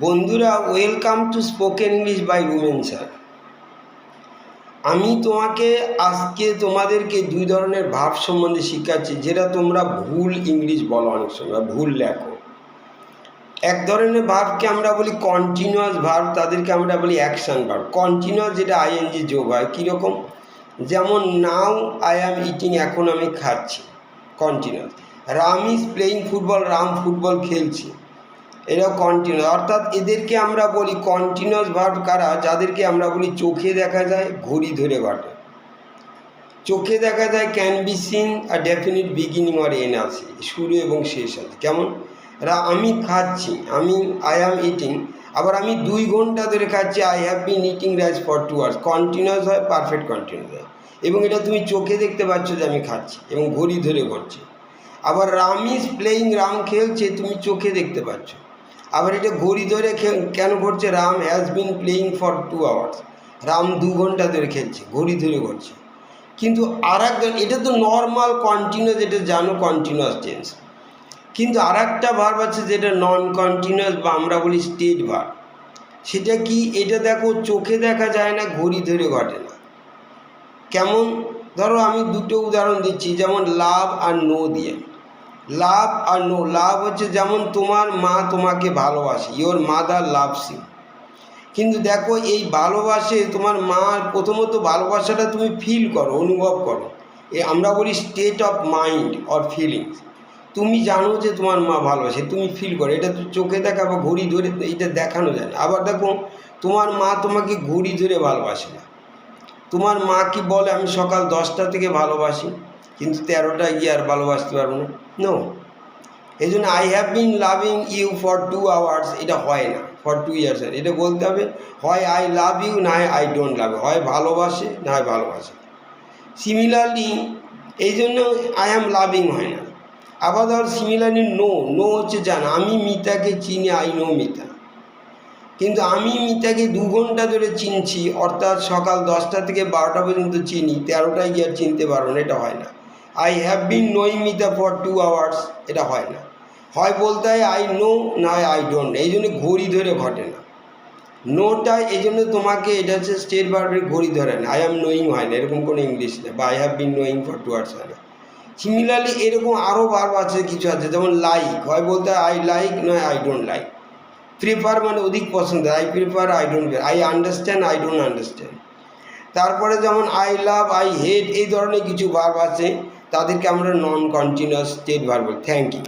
বন্ধুরা, welcome to spoken English by Rumen sir. আমি তোমাদেরকে দুই ধরনের ভার্ব সম্বন্ধে শেখাচ্ছি, যেটা তোমরা ভুল ইংলিশ বলো, অনেক সময় ভুল লেখো। এক ধরনের ভার্বকে আমরা বলি কন্টিনিউয়াস ভার্ব, তাদেরকে আমরা বলি অ্যাকশন ভার্ব। কন্টিনিউয়াস যেটা আইএনজি যোগ হয়, কীরকম? যেমন নাও আই অ্যাম ইটিং, এখন আমি খাচ্ছি, continuous. Ram is playing football, Ram football খেলছে, এটাও কন্টিনিউয়াস। অর্থাৎ এদেরকে আমরা বলি কন্টিনিউয়াস ভার্ব। কারা? যাদেরকে আমরা বলি চোখে দেখা যায়, ঘড়ি ধরে ঘটে। চোখে দেখা যায় ক্যান বি সিন আর ডেফিনিট বিগিনিং অর এন আছে, শুরু এবং শেষ আছে। কেমন? আমি খাচ্ছি, আই অ্যাম ইটিং। আবার আমি 2 ঘন্টা ধরে খাচ্ছি, I have been eating rice for 2 hours. Continuous হয়, পারফেক্ট কন্টিনিউয়াস হয়, এবং এটা তুমি চোখে দেখতে পাচ্ছ যে আমি খাচ্ছি এবং ঘড়ি ধরে ঘটছে। আবার রাম ইজ প্লেয়িং, রাম খেলছে, তুমি চোখে দেখতে পাচ্ছ। আবার এটা ঘড়ি ধরে কেন ঘটছে? Ram has been playing for 2 hours, Ram 2 ঘন্টা ধরে খেলছে, ঘড়ি ধরে ঘটছে। কিন্তু আর একজন, এটা তো নর্মাল কন্টিনিউয়াস, এটা জানো, কন্টিনিউয়াস টেন্স। কিন্তু আর একটা ভার্ব আছে যেটা নন কন্টিনিউয়াস, বা আমরা বলি স্টেট ভার্ব। সেটা কি? এটা দেখো, চোখে দেখা যায় না, ঘড়ি ধরে ঘটে না। কেমন? ধরো আমি 2টো উদাহরণ দিচ্ছি, যেমন লাভ আর নো দিয়ে। লাভ আর নো। লাভ হচ্ছে যেমন তোমার মা তোমাকে ভালোবাসে, ইয়োর মাদার লাভস ইউ। কিন্তু দেখো, এই ভালোবাসে তোমার মা, প্রথমত ভালোবাসাটা তুমি ফিল করো, অনুভব করো। আমরা বলি state of mind or feelings. তুমি জানো যে তোমার মা ভালোবাসে, তুমি ফিল করো। এটা তো চোখে দেখা বা ঘড়ি ধরে এটা দেখানো যায় না। আবার দেখো, তোমার মা তোমাকে ঘড়ি ধরে ভালোবাসে না। তোমার মা কি বলে, আমি সকাল 10টা থেকে ভালোবাসি, কিন্তু 13টা গিয়ে আর ভালোবাসতে পারবো না? নো। এই জন্য I have been loving you for 2 hours, এটা হয় না, ফর 2 ইয়ার্স। এটা বলতে হবে হয় আই লাভ ইউ, না আই ডোন্ট লাভ ইউ, হয় ভালোবাসে না হয় ভালোবাসে। সিমিলারলি এই জন্য আই অ্যাম লাভিং হয় না। আবার ধর সিমিলারলি নো। নো হচ্ছে জানা, আমি মিতাকে চিনি, আই নো মিতা। কিন্তু আমি মিতাকে 2 ঘন্টা ধরে চিনছি, অর্থাৎ সকাল 10টা থেকে 12টা পর্যন্ত চিনি, 13টায় গিয়ে আর চিনতে পারবো না, এটা হয় না। I have bin knowing Mita for 2 hours, এটা হয় না। হয় বলতে হয় আই নো, না আই ডোন্ট। এই জন্য ঘড়ি ধরে ঘটে না। নোটা এই জন্য তোমাকে, এটা হচ্ছে স্টেট ভার্বের ঘড়ি ধরে না। আই অ্যাম নোয়িং হয় না, এরকম কোনো ইংলিশ নেই, বা I have bin knowing for 2 hours হয় না। সিমিলারলি এরকম আরও ভার্ব আছে, কিছু আছে, যেমন লাইক। হয় বলতে হয় আই লাইক, নয় আই ডোন্ট লাইক। প্রিফার মানে অধিক পছন্দ, I prefer, I don't. I understand, I don't understand. তারপরে যেমন আই লাভ, আই হেট, এই ধরনের কিছু ভার্ব আছে, তাদেরকে আমরা নন কন্টিনিউয়াস স্টেট ভার্ব বলি। Thank you.